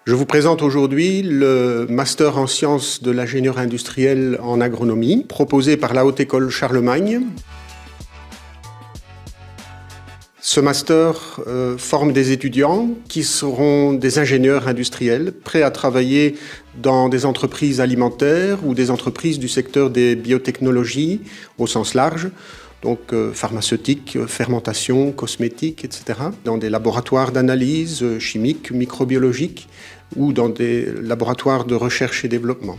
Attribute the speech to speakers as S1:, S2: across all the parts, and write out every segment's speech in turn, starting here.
S1: Je vous présente aujourd'hui le Master en sciences de l'ingénieur industriel en agronomie, proposé par la Haute École Charlemagne. Ce master forme des étudiants qui seront des ingénieurs industriels prêts à travailler dans des entreprises alimentaires ou des entreprises du secteur des biotechnologies au sens large, donc pharmaceutique, fermentation, cosmétique, etc., dans des laboratoires d'analyse chimique, microbiologique ou dans des laboratoires de recherche et développement.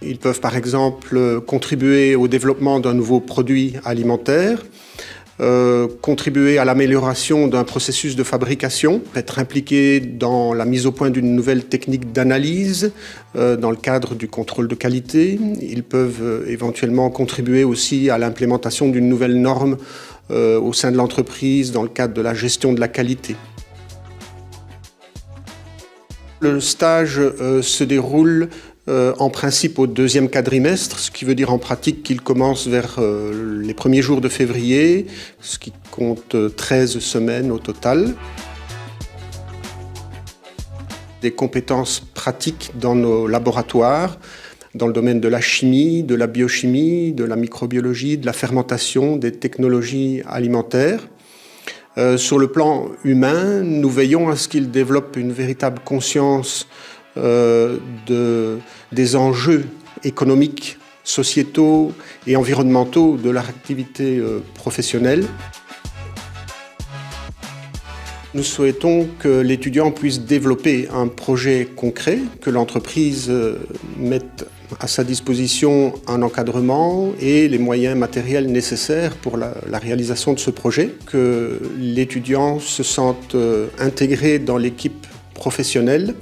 S1: Ils peuvent par exemple contribuer au développement d'un nouveau produit alimentaire, contribuer à l'amélioration d'un processus de fabrication, être impliqués dans la mise au point d'une nouvelle technique d'analyse dans le cadre du contrôle de qualité. Ils peuvent éventuellement contribuer aussi à l'implémentation d'une nouvelle norme au sein de l'entreprise dans le cadre de la gestion de la qualité. Le stage se déroule en principe au deuxième quadrimestre, ce qui veut dire en pratique qu'il commence vers les premiers jours de février, ce qui compte 13 semaines au total. Des compétences pratiques dans nos laboratoires, dans le domaine de la chimie, de la biochimie, de la microbiologie, de la fermentation, des technologies alimentaires. Sur le plan humain, nous veillons à ce qu'ils développent une véritable conscience des enjeux économiques, sociétaux et environnementaux de leur activité professionnelle. Nous souhaitons que l'étudiant puisse développer un projet concret, que l'entreprise mette à sa disposition un encadrement et les moyens matériels nécessaires pour la réalisation de ce projet, que l'étudiant se sente intégré dans l'équipe professionnelle,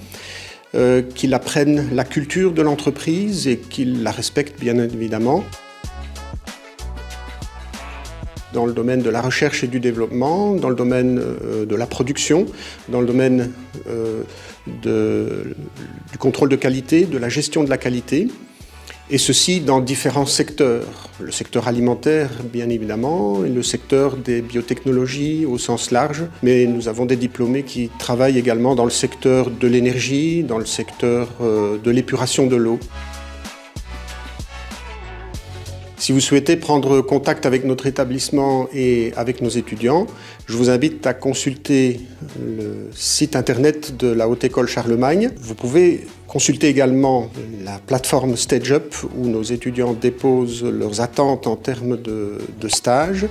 S1: qu'il apprenne la culture de l'entreprise et qu'il la respecte bien évidemment. Dans le domaine de la recherche et du développement, dans le domaine de la production, dans le domaine du contrôle de qualité, de la gestion de la qualité, et ceci dans différents secteurs. Le secteur alimentaire, bien évidemment, et le secteur des biotechnologies au sens large, mais nous avons des diplômés qui travaillent également dans le secteur de l'énergie, dans le secteur de l'épuration de l'eau. Si vous souhaitez prendre contact avec notre établissement et avec nos étudiants, je vous invite à consulter le site internet de la Haute École Charlemagne. Vous pouvez consulter également la plateforme StageUp où nos étudiants déposent leurs attentes en termes de stage.